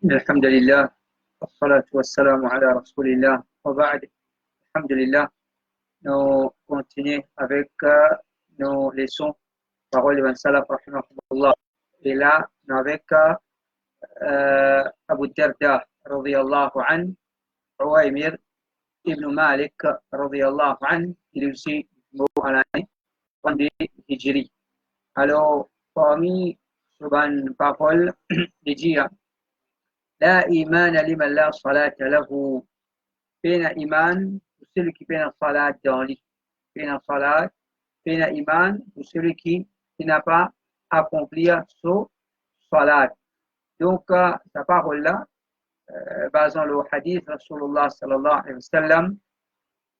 الحمد لله والصلاة والسلام على رسول الله وبعد. Alhamdulillah, nous continuons avec nos leçons paroles de Salaf rahimahullah. Et là, nous avec Abu Darda radiyallahu anhu, Uwaymir ibn Malik radiyallahu anhu, il est aussi mort à l'année du Hijri. Alors, parmi ces paroles, il dit لا إيمان لمن لا صلاة له. بين إيمان celui qui fait la salat dans lui. Fait la salat, fait la iman pour celui qui n'a pas accompli son salat. Donc, sa parole-là, basant le hadith Rasulullah sallallahu alayhi wa sallam,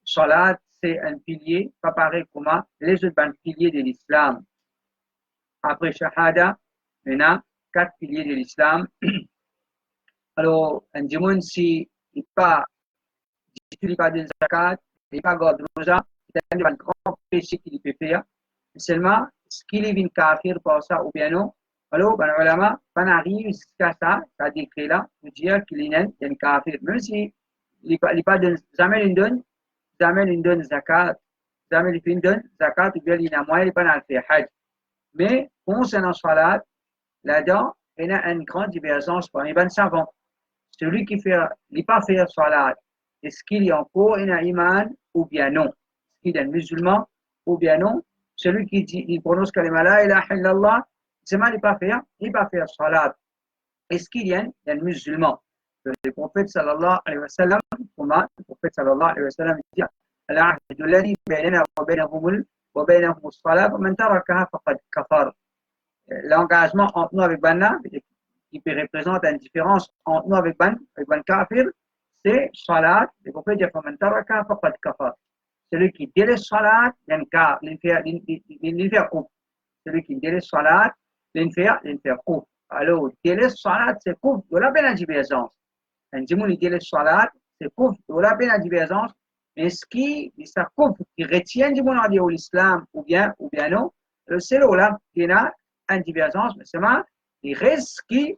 salat, c'est un pilier, pas pareil comme les autres piliers de l'islam. Après shahada, il y a 4 piliers de l'islam. Alors, un dimanche, s'il n'est pas de zakat, il n'est pas garde rosa, c'est un grand péché qu'il peut faire. Seulement, ce qu'il est une kafir pour ça ou bien non, alors, ben, ulama, on arrive jusqu'à ça décret-là, pour dire qu'il est un kafir. Même si il n'est pas de jamais il donne zakat, jamais il donne zakat, ou bien il n'a moyen, il n'est pas dans le fait hajj. Mais, concernant salat, là-dedans, il y a une grande divergence pour les bonnes savants. Celui qui n'est pas fait salat, est-ce qu'il y a encore un iman ou bien non? Est-ce qu'il est un musulman ou bien non? Celui qui dit, il prononce kalima la ilaha illallah, c'est mal, il n'est pas fait salat. Est-ce qu'il y a un musulman? Le prophète sallallahu alayhi wa sallam, le prophète sallallahu alayhi wa sallam dit, العهد الذي بيننا وبينهم الصلاة ومن تركها فقد كفر. L'engagement entre nous avec Banna, qui représente une différence entre nous avec Ban Kafir, c'est salat. Le prophète dit فمن تركها فقد كفر. Celui qui délaisse salat, il fait coup. Celui qui délaisse salat, il fait coup. Alors, délaisse salat, c'est coup. Il y a bien la divergence. Un dimanche, il délaisse salat, c'est coup. Il y a bien la divergence. Mais ce qui retient du monde à l'islam ou bien non, c'est là qu'il y a une divergence. Mais seulement, il reste qui,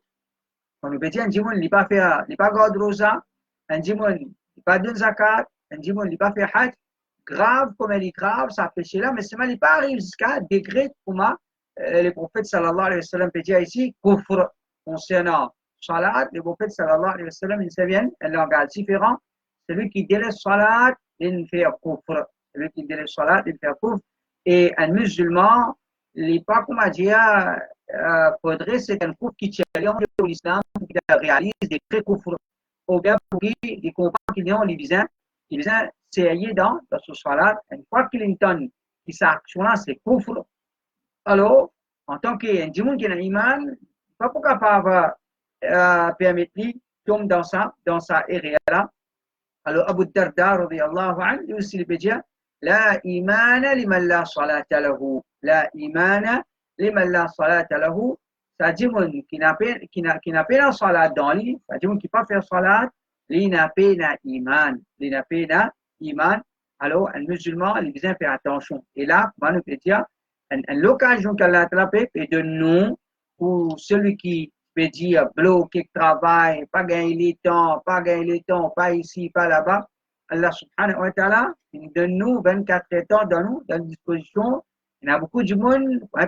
on peut dire, un dimanche, il n'est pas garde rosa, un dimanche, il n'est pas de zakat, un dimanche, il n'est pas fait hajj. Grave comme elle est grave, ça péché là, mais seulement il n'est pas arrivé jusqu'à degré comme le prophète sallallahu alayhi wa sallam peut dire ici, kufr, concernant salat, le prophète sallallahu alayhi wa sallam, il vient un langage différent. Celui qui délaisse salat, il fait kufr. Celui qui délaisse salat, il fait kufr. Et un musulman, il n'est pas comme à dire, faudrait, c'est un kufr qui tient au l'islam, qui réalise des très kufr. Ou bien pour qui, il comprend qu'il ont les visins, c'est dans ce salat, une fois qu'il entend que sa action-là, c'est kufr. Alors, en tant qu'individu qui a un iman, pas pour capable permettre de tomber dans sa area-là. Alors, Abu Darda, radiyallahu anhu, lui aussi, il peut dire, la imana liman la salata lahu. La imana liman la salata lahu. C'est-à-dire, qui n'a pas la salat dans lui, c'est-à-dire, qui n'a pas fait salat, il n'a pas iman. Il n'a pas iman. Alors, un musulman, il vient faire attention. Et là, on peut dire, l'occasion qu'elle a attrapée, et de nous, pour celui qui peut dire bloquer le travail, pas gagner le temps, pas ici, pas là-bas. Allah subhanahu wa ta'ala, il donne nous 24 temps dans nous, dans disposition. Il y a beaucoup de monde, pas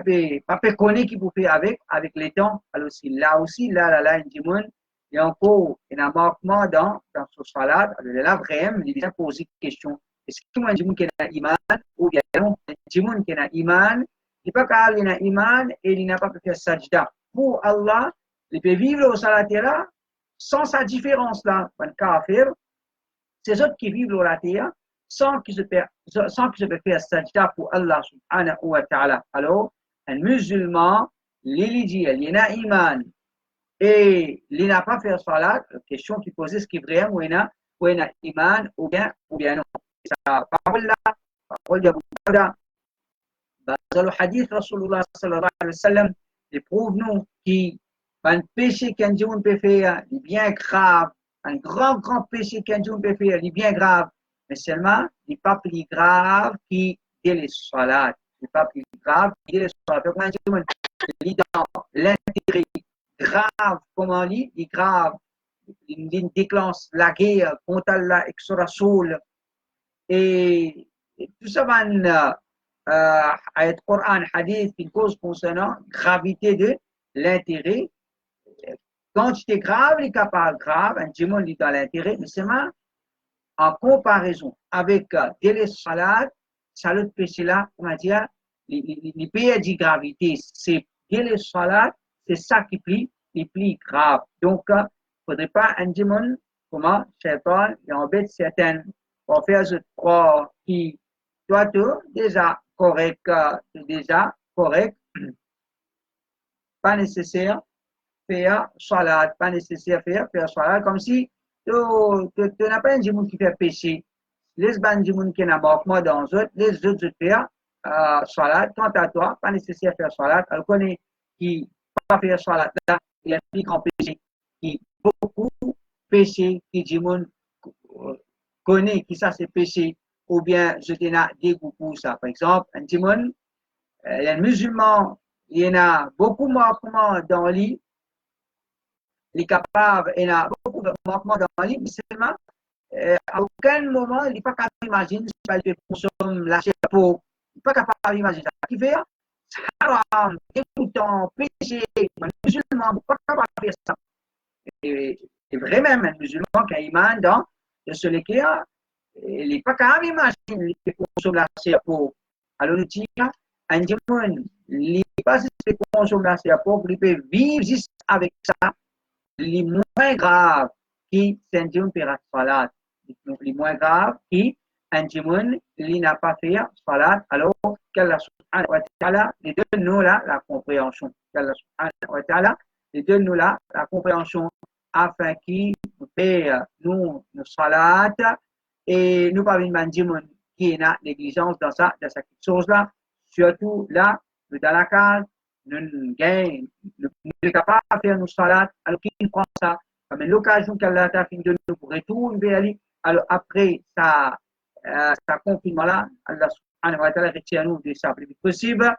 peu connaît qui peut faire avec les temps. Alors, là aussi, là, il y a encore un manquement dans ce salat. Alors, là, vraiment, il vient poser une question. Est-ce que moi, un qui a iman ou bien non? Un qui a iman, il n'est pas capable de iman et il n'a pas pu faire sajda. Pour Allah, il peut vivre au salat là sans sa différence là. Un kafir, c'est autres qui vivent au salat sans qu'ils se peut faire sajda pour Allah subhanahu wa ta'ala. Alors, un musulman, il dit, il a iman et il n'a pas fait salat, la question qui posait, est-ce qu'il est vraiment ou il a iman ou bien non. Sa parole là, parole d'Abu Darda, dans le hadith Rasulullah sallallahu alayhi wa sallam, il prouve nous qu'un péché qu'un Dieu peut faire est bien grave, un grand péché qu'un Dieu peut faire est bien grave, mais seulement il n'est pas plus grave qu'il les salat. Il n'est pas plus grave qu'il les salat. Donc, un Dieu, il est dans l'intérêt grave, comment il est grave il déclenche la guerre contre Allah et son Rasoul. Et tout ça va être Coran, Hadith, une cause concernant gravité de l'intérêt. Quantité grave, les cas pas grave, un djimon dit dans l'intérêt, mais c'est en comparaison avec délai salat, salut péché là, on va dire, les pays de gravité, c'est délai salat, c'est ça qui plie, les plis grave. Donc, il ne faudrait pas un djimon, comment, Shaitan, il embête certaines pour faire ce croire qui doit être déjà correct, pas nécessaire faire salat, pas nécessaire faire salat, comme si tu n'as pas un djimoun qui fait péché. Les ban djimoun qui n'a pas moi dans les autres faire salat, quant à toi, pas nécessaire faire salat, alors qu'on est qui pas faire salat là, il y a un plus grand péché, qui beaucoup péché, qui djimoun connaît qui ça c'est péché, ou bien je t'ai dégoût pour ça. Par exemple, un djimoun, il y a un musulman, il y en a beaucoup manquements dans le lit, il est capable, il y a beaucoup de manquements dans le lit, mais seulement, à aucun moment, il n'est pas capable d'imaginer ce qu'il consomme la chair pour. Il n'est pas capable d'imaginer ça. Ce qui fait, haram, dégoûtant, péché, un musulman n'est pas capable de faire ça. Et vrai même, un musulman qui a iman dans le seul équerre, il n'est pas capable d'imaginer qu'il consomme la chair pour. Alors, nous disons, un démon, il n'est pas si il consomme la chair pour, il peut vivre juste avec ça. Les moins graves qui c'est un djimoun fait salat. Les moins graves qui un djimoun il n'a pas fait salat. Alors qu'Allah subhanahu wa ta'ala les donne-nous là la compréhension. Qu'Allah subhanahu wa ta'ala les donne-nous là la compréhension afin qu'il fait nous salat et nous pas une djimoun qui a négligence dans cette chose là. Surtout là, dans la case, nous sommes capables de faire nos salats, alors qu'il prend ça comme l'occasion qu'Allah a fait de nous pour retourner vers lui. Alors après ça confinement là, Allah subhanahu wa ta'ala retient nous de ça le plus vite possible.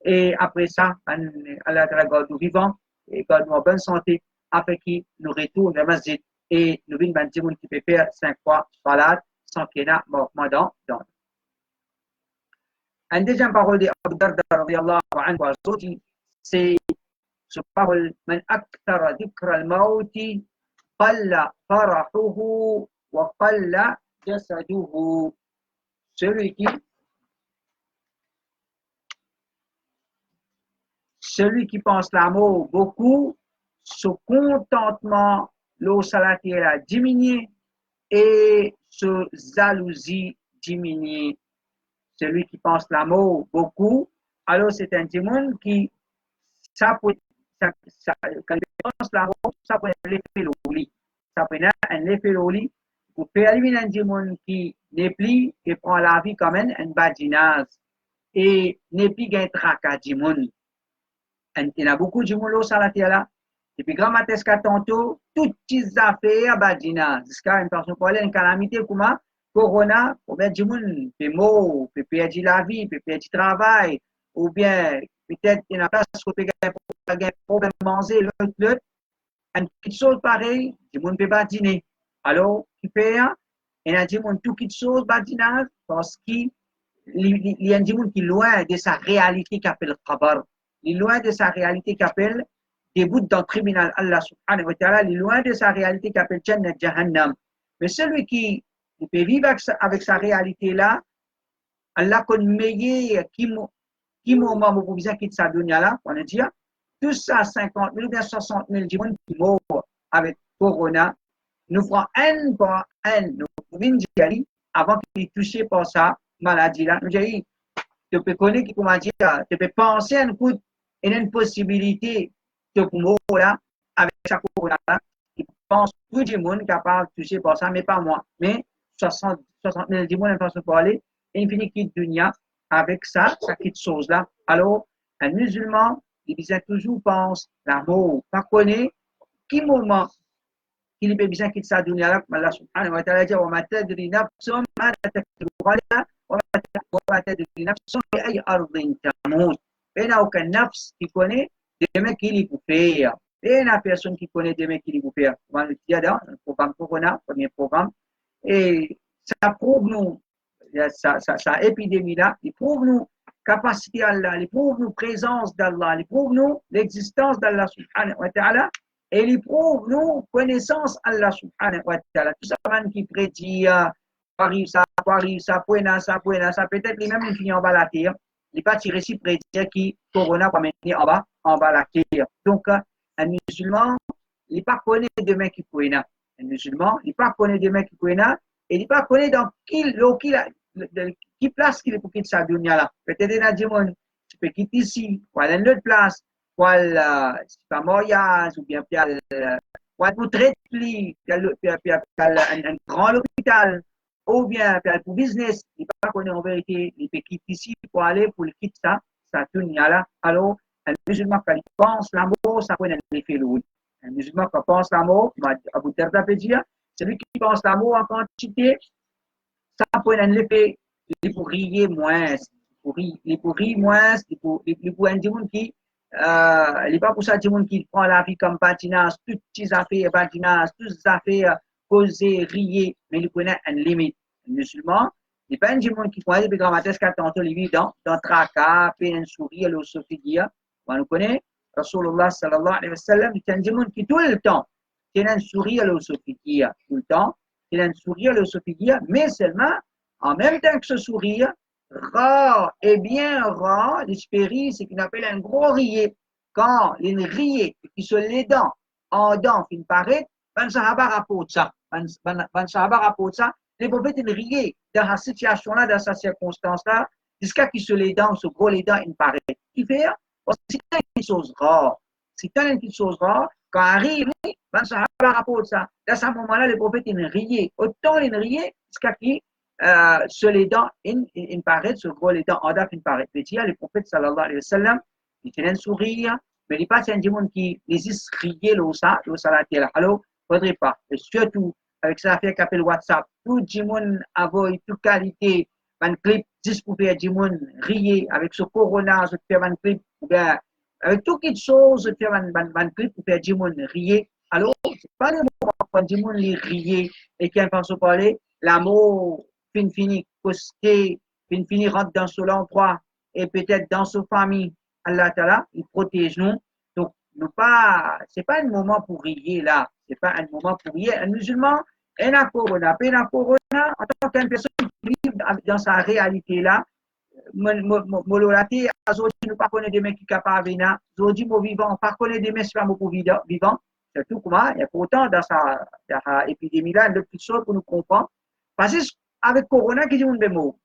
Et après ça, Allah garde nous vivants et garde nous en bonne santé afin qu'il nous retourne vers le masjid et nous vîmes un djimoun qui peut faire 5 fois salat sans qu'il y ait mort dans. Un deuxième parole d'Abu Darda radiyallahu anhu, c'est ce parole Man akthara dhikra al-mawti qalla farahuhu wa qalla jasaduhu. Celui qui pense la mort beaucoup, ce contentement, l'eau salatière a diminué et ce jalousie diminue. Celui qui pense la mort beaucoup, alors c'est un démon qui, quand il pense la mort, ça peut être l'effet loli. Ça peut être un effet loli pour faire éliminer un démon qui n'est plus et prend la vie comme un badinage et n'est plus qu'un tracas démon. Il y a beaucoup de démons sur la terre là. Et puis, grand matin, tantôt, toutes les affaires badinage. Jusqu'à une personne pour aller une calamité, comment? Corona, ou bien du monde peut mort, peut perdre la vie, peut perdre le travail, ou bien peut-être il y a une place où peut avoir un problème de manger, l'autre. Une petite chose pareille, du monde ne peut pas dîner. Alors, qui fait, il y a du monde tout petite chose, badinage, parce qu'il y a du monde qui est loin de sa réalité qui appelle le khabar. Il est loin de sa réalité qui appelle des bouts dans le tribunal Allah subhanahu wa ta'ala, il est loin de sa réalité qui appelle Jannat Jahannam. Mais celui qui peut vivre avec sa réalité-là, Allah connaît meilleur qui moment où vous quitte sa dunya là, on a dit, tout ça 50 000 ou bien 60 000 gens qui morts avec Corona, nous ferons un par un, nous pouvons dire avant qu'il touché par sa maladie-là. Nous disons, tu peux connaître, comment dire, tu peux penser à une possibilité de mourir là, avec sa Corona-là. Il pense tout le monde capable de toucher par ça, mais pas moi. Mais 60 000 démons ne peuvent pas aller, et il finit quitte dunya avec ça quitte chose là. Alors, un musulman, il bien toujours pense la mort, pas connaît, qui moment qu'il peut bien quitter sa dunya là, Allah subhanahu wa ta'ala dit, wa ma tadri nafsun ma taktubu ghadan, wa ma tadri nafsun bi ay ardin tamut. Il n'y a aucun nafs qui connaît demain qu'il peut faire. Et la personne qui connaît demain qui vous faire. On va le dire dans le programme Corona, premier programme. Et ça prouve nous, ça épidémie-là, il prouve nous capacité d'Allah, il prouve nous présence d'Allah, il prouve nous l'existence d'Allah subhanahu wa ta'ala, et il prouve nous connaissance d'Allah subhanahu wa ta'ala. Tout ça, qui prédit, Paris, ça, ça, peut-être les mêmes qui finissent en bas la terre, il n'est pas tiré si prédire qui Corona va maintenir en bas la terre. Donc, un musulman, il n'est pas connu demain qui peut un musulman, il n'est pas connu demain qui peut et il n'est pas connu dans qui place qu'il est pour quitter sa dunya là. Peut-être il y a des gens qui peuvent quitter ici, ou aller à une autre place, ou aller à un mariage, ou bien pour traiter, un grand hôpital, ou bien pour business, il n'est pas connu en vérité, il peut quitter ici pour aller pour quitter sa dunya là. Alors, un musulman quand il pense l'amour, ça peut être un effet lourd. Un musulman qui pense l'amour, Abu Darda peut dire, celui qui pense l'amour en quantité, ça peut être un effet, il faut rire moins, il faut rire moins, il faut un monde qui, il n'est pas pour ça monde qui prend la vie comme patinage, toutes ces affaires patinage, toutes ces affaires causer, rire, mais il connaît une limite. Un musulman, il n'est pas un monde qui prend des grammatesques à tantôt, il vit dans tracas, peine, sourire, le sophie, on connaît. Rasulullah sallallahu alayhi wa sallam, c'est un monde qui tout le temps, il a un sourire le sophie, tout le temps, il a un sourire le sophie, mais seulement, en même temps que ce sourire, rare et bien rare, l'espérie, c'est qu'il appelle un gros rier. Quand il riait, qui se les dents, en dents, qui paraît, ben sahaba rapporte ça. Ben sahaba rapporte ça. Les prophètes, ils riaient dans cette situation-là, dans cette circonstance-là, jusqu'à qu'il se les dents, se gros les dents, il paraît. Qui fait? C'est une chose rare. C'est une chose rare. Quand arrive, ben sahaba rapporte ça. Dans ce moment-là, les prophètes, ils riaient. Autant ils riaient, jusqu'à qu'il sur les dents, il paraît, sur gros les dents, en date, il paraît. Le prophète sallallahu alayhi wa sallam, il tient un sourire, mais il n'est pas un monde qui résiste rier le salat. Alors, il ne faudrait pas. Et surtout, avec ça affaire qu'appelle WhatsApp, tout le monde a toute qualité, un clip, 10 pour faire du monde rier, avec ce corona, je faire un clip, ou bien, avec toutes les choses, je faire un clip pour faire du monde rier. Alors, ce n'est pas le moment quand du monde rier et qu'il pense parler, l'amour, fini posté, fini rentre dans ce l'endroit et peut-être dans sa famille. Allah Ta'ala, il protège nous. Donc, c'est pas un moment pour rier là. C'est pas un moment pour rier. Un musulman, il a corona, en tant qu'une personne qui vit dans sa réalité là, mololati, aujourd'hui, nous pas connaître des mecs qui sont capables de venir. Aujourd'hui, nous vivons, pas connaître des mecs qui sont vivants. C'est tout comment, il y a pourtant dans sa épidémie là, une petite chose pour nous comprendre. Parce que avec Corona, qui dit un bémot.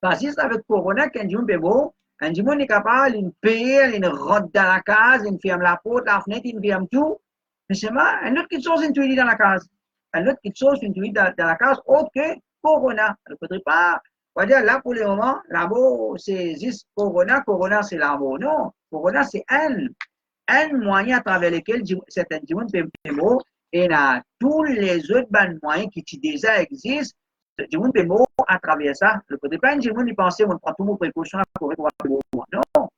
Parce que avec Corona, qui dit un bémot, un dit est capable, il paye, il rentre dans la case, il ferme la porte, la fenêtre, il ferme tout. Mais c'est mal, un autre qui chose intuit dans la case. Un autre qui chose intuit dans la case, autre que Corona. Il ne faudrait pas, on va dire là pour le moment, l'amour, c'est juste Corona, c'est l'amour. Non, Corona, c'est un moyen à travers lequel certains gens peuvent bémot, et là, tous les autres moyens qui déjà existent, du monde peut mourir à travers ça. Le côté pas du monde, il pensait, on prend tout mon précaution pour pouvoir mourir. Non.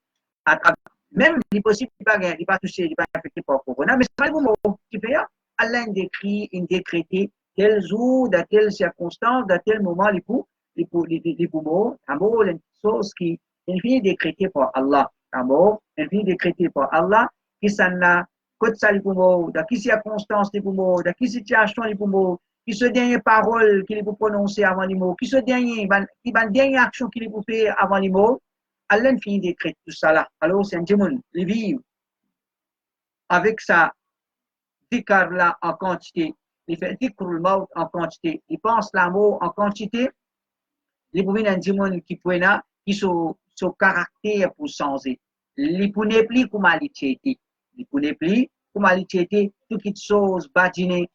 Même, il est possible qu'il ne pas touché, il n'est pas affecté par Corona, mais c'est pas le moment qui fait. Allah décrit, il décrété tel jour, dans telle circonstance, dans tel moment, les poumons, l'amour, une chose qui est fini décrété par Allah. L'amour, est fini décrété par Allah, qui s'en a, côté ça, les poumons, dans quelle circonstance, les poumons, dans quelle situation, les poumons, qui se dernière parole qu'il est pour prononcer avant les mots, qui se dernière action qu'il est pour faire avant les mots, Allah finit d'écrire tout ça là. Alors c'est un démon, il vit avec ça, dhikr là en quantité, il fait dhikrul maut en quantité, il pense l'amour en quantité, il est un démon qui peut là, qui son caractère pour changer. Il ne plus comme il était. Il ne plus comme il était, toutes les choses badinées,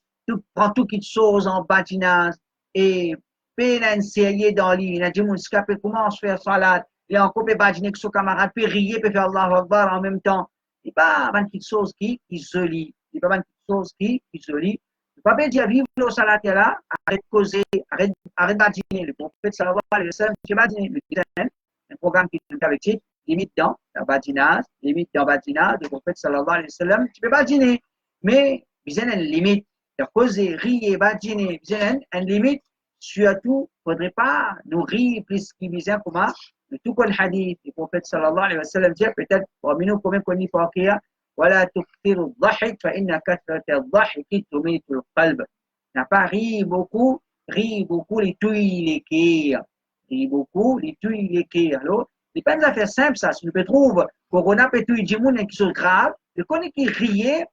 prend toutes les choses en badinage et peine à insérer dans l'île. Il a dit, mon scapé, comment se faire salade? Il a encore badiner que son camarade peut rire, peut faire Allahu Akbar en même temps. Il n'y a pas une petite chose qui se lit. Il n'y a pas une petite chose qui se lit. Il ne peut pas dire, vivre au salat là, arrête de causer, arrête de badiner. Le prophète sallallahu alayhi wa sallam, j'ai badiné le un programme qui est avec lui. limite dans la badinage, limite dans la badinage, le prophète sallallahu alayhi wa sallam, tu peux badiner, mais il y a une limite, de causer, rire, badiner, il y a une limite, surtout, il ne faudrait pas nous rire plus qu'il disait comment, de tout le hadith, le prophète sallallahu alayhi wa sallam dit, peut-être, pour nous, combien qu'on y peut faire, ولا تكثر الضحك فإن كثرة الضحك تميت القلب. N'a pas rire beaucoup les touilles les cœurs. Rire beaucoup les touilles les cœurs. Alors, c'est pas une affaire simple ça. Si on peut trouver Corona peut touiller du monde qui sont graves, le connaît qui riait,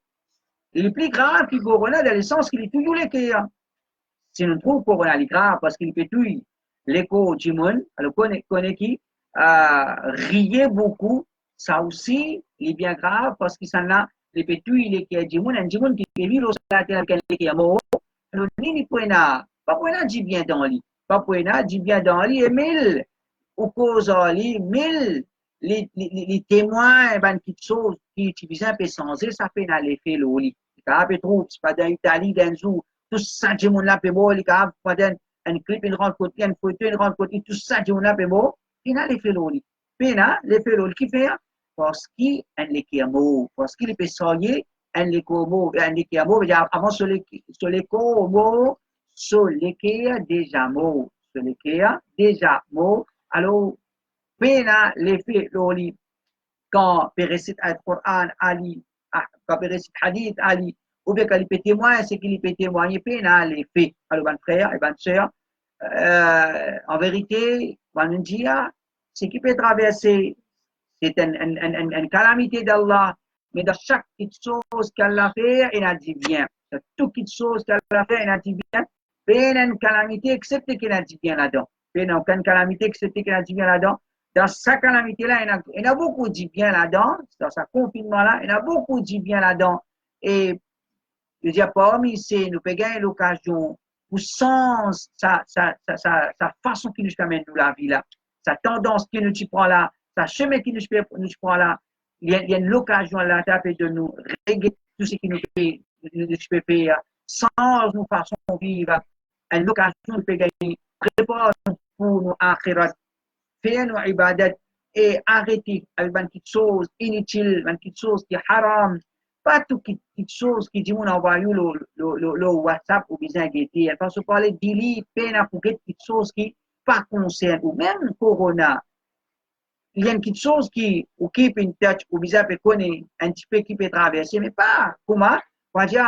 il est plus grave que Corona dans le sens qu'il touille les cœurs. Si on trouve Corona il est grave parce qu'il peut touiller l'écho du monde, alors connaît qui riait beaucoup. Ça aussi, il est bien grave parce que ça n'a les pétuis, les qui du monde qui vit au salaire qui est mort. Alors, il pas pour dit bien dans lui, pas pour dit bien dans lui et mille, au cause de lui, mille, les témoins, ben, qui choses qui utilisent un peu sensé, ça fait dans l'effet l'oli. Ça peut trouver, c'est pas dans l'Italie, dans tout ça, du monde là, peut bon, il a pas un clip, une rentre côté, une photo, une rentre côté, tout ça, du monde là, peut bon, il a l'effet l'oli. Puis, l'effet l'oli qui fait, parce qu'il est mot, parce qu'il peut soigner un mot, avant sur les mots, sur les déjà mot, sur les déjà mot. Alors, pena l'effet l'oli quand il récite le Coran Ali, quand il récite Hadith Ali, ou bien quand il peut témoigner, c'est qu'il peut témoigner pena l'effet. Alors, mon frère et bonne sœur, en vérité, on dit, c'est qui peut traverser. C'est une calamité d'Allah, mais dans chaque petite chose qu'elle a fait, il a dit bien. Dans toute petite chose qu'elle a fait, il a dit bien. Il y a une calamité, excepté qu'il a dit bien là-dedans. Il n'y a aucune calamité, excepté qu'il a dit bien là-dedans. Dans sa calamité-là, il y a beaucoup dit bien là-dedans. Dans sa confinement-là, il y a beaucoup dit bien là-dedans. Et je dis, parmi ces, nous pouvons gagner l'occasion, ou sans sa façon qui nous amène nous la vie là, sa tendance qui nous prend là, sa chemin qui nous prend là, il y a une occasion à la table de nous régler tout ce qui nous peut faire sans nous façon vivre. Une occasion de gagner, préparer pour nous akhirat, faire nos ibadat et arrêter avec une petite chose inutile, une petite chose qui est haram. Pas toute petite chose qui dit on envoie le WhatsApp ou bien guetter. Elle passe par les délits, peine pour quelque chose qui pas concerne ou même Corona. Il y a une petite chose qui occupe une tête ou bien peut connaître un petit peu qui peut traverser, mais pas comment. On dire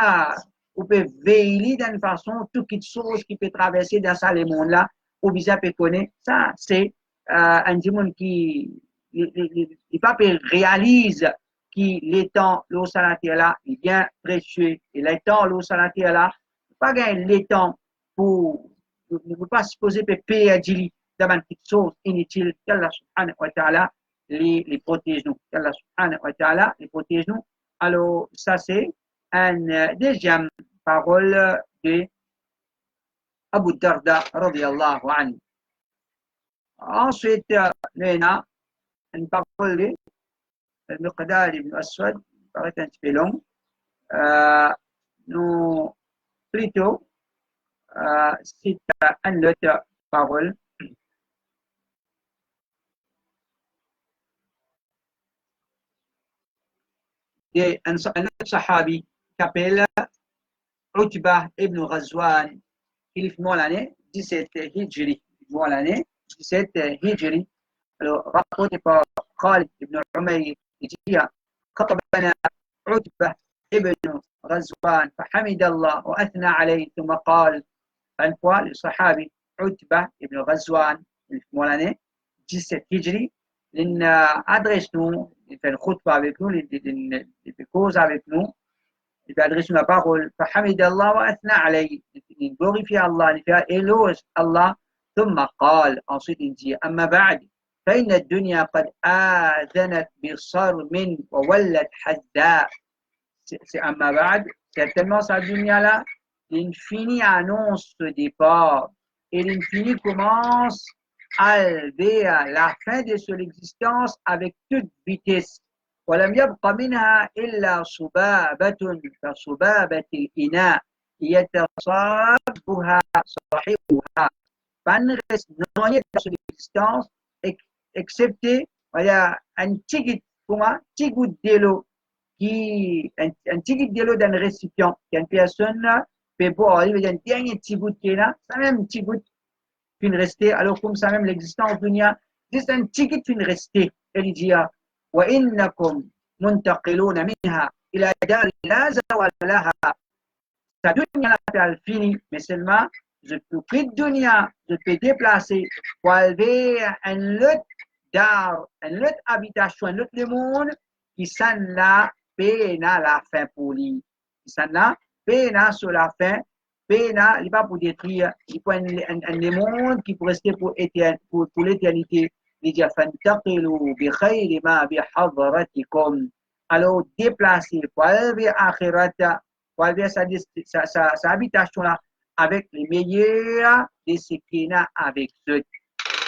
on peut veiller d'une façon toute petite chose qui peut traverser dans ça le monde là ou bien peut connaître. Ça c'est un monde qui il pas réalise qui les temps l'eau salataire là est bien précieux et les temps l'eau salataire là pas gagner les temps pour ne pas supposer payer à Dili dans une petite chose inutile qu'Allah subhanahu wa ta'ala les protège nous qu'Allah subhanahu wa ta'ala les protège nous. Alors ça c'est une deuxième parole de Abu Darda radiyallahu anhu. Ensuite nous avons une parole de Miqdad ibn Aswad, paraît un petit peu long. Nous, plutôt, c'est une autre parole. Un autre sahabi qui s'appelle Utbah ibn Ghazwan, il est mort l'année 17 Hijri. Mort l'année 17 Hijri. Alors, rapporté par Khalid ibn Umayr, خطبنا عتبة ابن غزوان فحمد الله وأثنى عليه ثم قال الفوا للصحابي عتبة ابن غزوان المولاني 17 هجري لأن أدرس nous il fait une khutba avec nous il cause avec nous il adresse la parole فحمد الله وأثنى عليه il glorifie Allah il fait éloge Allah ثم قال ensuite il dit أما بعد فإن الدنيا قد آذنت بصرم وولت حداء. C'est أما بعد, certainement sa dunya là, l'infini annonce ce départ et l'infini commence à vers la fin de son existence avec toute vitesse. ولم يبق منها إلا صبابة كصبابة الإناء يتصابها صاحبها. Pas ne reste dans son existence excepté il y a un petit goutte de l'eau un petit goutte de l'eau dans le récipient, qu'une personne peut boire, il y a un dernier petit goutte qui est là, ça même petit goutte qui rester, alors comme ça même l'existence dunya, juste un petit goutte qui rester, elle dit, wa innakum muntaqiluna minha ila dar la zawal laha, sa dunya là, fini, mais seulement, je peux quitter dunya, je peux déplacer pour aller à une autre dar, une autre habitation, un autre monde, qui s'en là, pena la fin pour lui. Qui s'en là, pena sur la fin, pena, il va pour détruire, il faut un monde qui peut rester pour l'éternité. Il dit, fantaqilu bi khayri ma bi hadratikum. Alors, déplacer pour aller à Akhirata, pour aller à sa habitation là, avec les meilleurs de ce qu'il y a avec eux.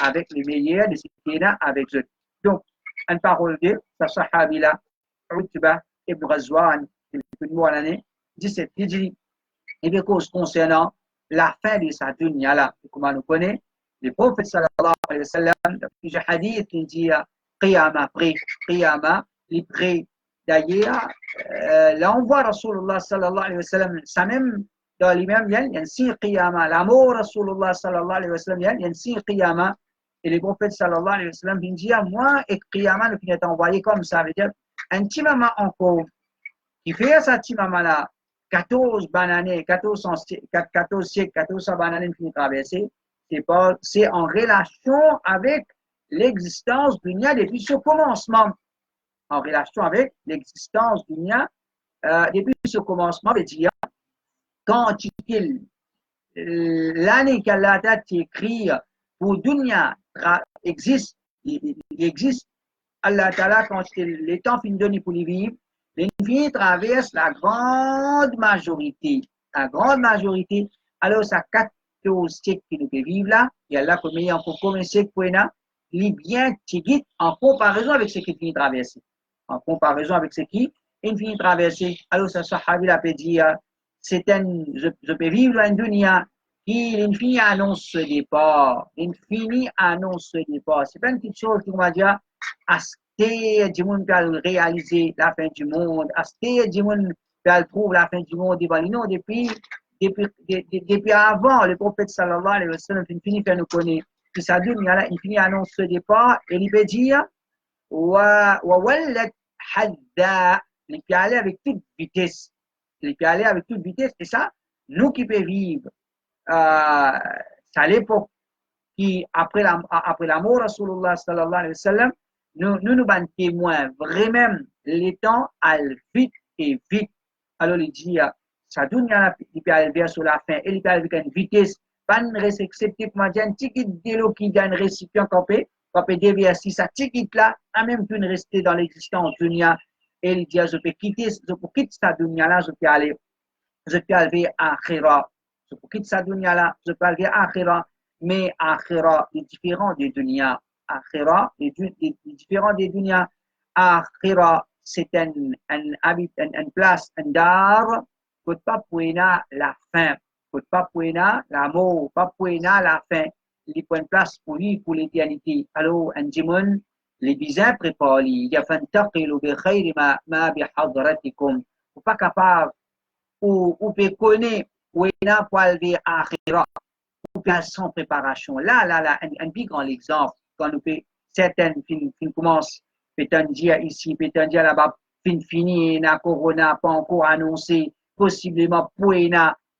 Avec les meilleurs de ce qu'il y a avec eux. Donc, une parole de sa sahabi là, Utba ibn Ghazwan, qui est mort l'année 17 Hijri, et bien cause concernant la fin de sa dunya là, comment on connaît, le prophète sallallahu alayhi wa sallam, plusieurs hadiths qui dit Qiyama, Qiyama, les pré. D'ailleurs, là on voit Rasulullah sallallahu alayhi wa sallam, ça même dans l'imam, il y a un signe Qiyama, l'amour Rasulullah sallallahu alayhi wa sallam, il y a un signe Qiyama, et le prophète sallallahu alayhi wa sallam dit moi et Qiyama ne finit envoyé comme ça, veut dire un petit maman encore qui fait ça petit maman là 14 bananes 14 siècles 14 bananes qui traversé c'est en relation avec l'existence du nia depuis ce commencement en relation avec l'existence du nia depuis ce commencement veut dire quand l'année qu'Allah t'a écrit pour dunya existe il existe Allah Ta'ala, quand les temps finissent donner pour les vivre, l'infini traverse la grande majorité. La grande majorité. Alors, ça 14 siècles qui nous vivent là, et Allah, comme il y a encore combien de siècles pour il bien tigit en comparaison avec ce qui finit traverser. En comparaison avec ce qui finit traverser. Alors, ça, Sahabi l'a peut dire, je peux vivre dans une dunya qui l'infini annonce ce départ. L'infini annonce ce départ. C'est pas une petite chose qui m'a dit, aspect du monde peut réaliser la fin du monde, aspect du monde peut trouver la fin du monde, non, depuis avant, le prophète sallallahu alayhi wa sallam, il finit par nous connaître, que sa dunya, il finit annonce ce départ, et il peut dire, wa wallat hadda, il peut aller avec toute vitesse, il peut aller avec toute vitesse, et ça, nous qui pouvons vivre, c'est à l'époque qui, après la mort de Rasulullah sallallahu alayhi wa sallam, nous sommes témoins, vraiment, les temps allent vite et vite. Alors, il dit, ça donne il peut aller sur la fin, et il peut aller avec une vitesse, pas une réception, pour dire, un ticket de l'eau qui gagne récipient, qu'on peut déverser, ça ticket là, a même pu rester dans l'existence dunya, et il dit, je peux quitter cette dunya là, je peux aller à Akhira. Je peux quitter cette dunya là, je peux aller à Akhira, mais Akhira est différent des dunya. Akhira est différent des dunya. Akhira, c'est une place, un dar, que pas pour la fin, que pas pour l'amour, pas pour la fin. Il faut une place pour lui, pour l'éternité. Alors, un dimon, les bizarres préparent, il y a fantaqilu bi khayri ma bi hadratikum. Vous pas capable, ou peut connaître, ou il a pour aller à Akhira, ou bien sans préparation. Là, un plus grand exemple. Quand nous fait certaines films commencent, peut-être dire ici, peut-être dire là-bas, fini, na corona pas encore annoncé, possiblement pour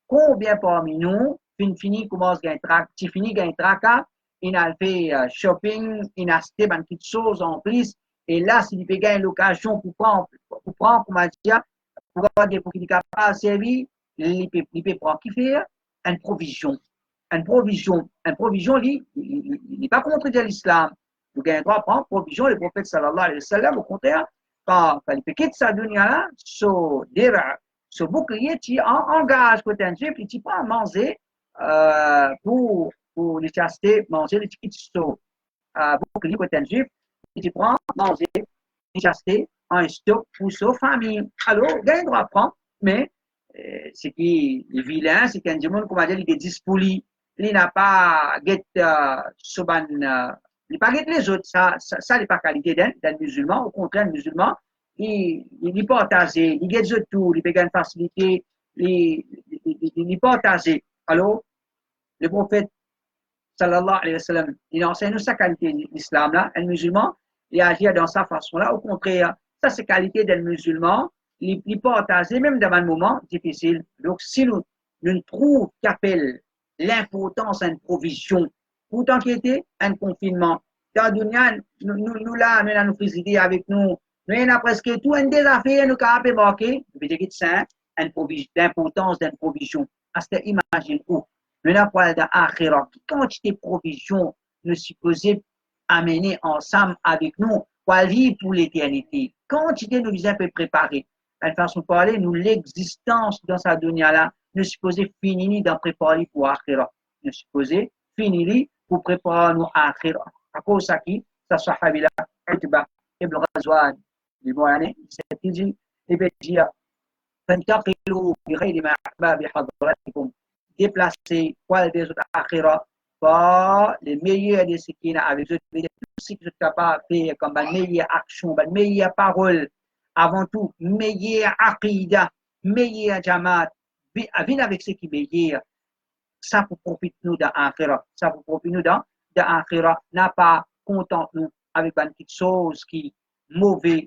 combien parmi nous, fini commence à track, fini gagne traka, il a fait shopping, il a acheté une petite chose en plus, et là, s'il peut gagner l'occasion pour prendre, comment dire, pour qu'il est capable de servir, il peut prendre qui fait une provision. Une provision, il n'est pas contre l'islam. Vous avez le droit à prendre provision, le prophète sallallahu alayhi wa sallam, au contraire, quand il quitte sa dunya là, ce bouclier, tu engages côté un juif, tu peux manger pour les chasteté, manger les petits bouclier côté un juif, tu prends manger les chasteté en stock pour sa famille. Alors, vous avez le droit à prendre, mais ce qui est vilain, c'est qu'un monde, comment dire, il est dispoli. Il n'a pas get soban Il pas les autres, ça n'est pas qualité d'un musulman. Au contraire, le musulman, il partage, il gagne tout, il peut gagner facilité, il partage. Alors, le prophète, sallallahu alayhi wa sallam, il enseigne nous sa qualité l'islam là, un musulman, il agit dans sa façon là. Au contraire, ça c'est qualité d'un musulman, il partage, même dans un moment difficile. Donc, si nous trouvons qu'appelle l'importance d'une provision, pourtant qui était un confinement, dans dunya, nous là, nous présider avec nous, nous avons presque tout un des affaires, nous avons marqué, je veux dire que c'est l'importance d'une provision. Parce que imagine où, nous avons parlé d'akhirat, quantité de provisions nous supposons amener ensemble avec nous pour vivre pour l'éternité. Quantité nous avons préparé. De façon de parler, nous l'existence dans sa dunya là, nous supposons finir d'en préparer pour akhirat. Nous supposons finir pour préparer nous akhirat. À cause de ça, sahabi là, Utba ibn Ghazwan, il s'est dit, il veut dire, فانتقلوا بغير ما أحباب حضرتكم, déplacer quoi des autres akhira par les meilleurs de ce qui est avec eux, tout ce que vous êtes capable de faire comme une meilleure action, une meilleure parole, avant tout, meilleure aqidah, meilleure jamaat, venez avec ce qui est meilleur. Ça pour profiter nous d'akhira, ça pour profiter nous d'akhira, n'a pas content nous avec une petite chose qui mauvais,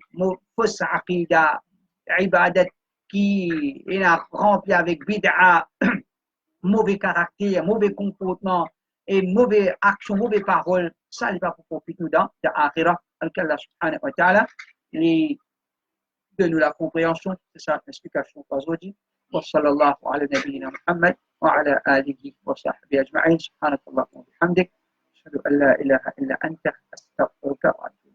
fausse aqidah, ibadat qui est rempli avec bid'a, mauvais caractère, mauvais comportement et mauvaise action, mauvaise parole, ça n'est pas pour profiter nous dans l'akhirah. Allah subhanahu wa ta'ala, de nous la compréhension, c'est ça l'explication aujourd'hui. وصلى الله على نبينا محمد وعلى آله وصحبه أجمعين سبحانك اللهم وبحمدك أشهد أن لا إله إلا أنت أستغفرك وأتوب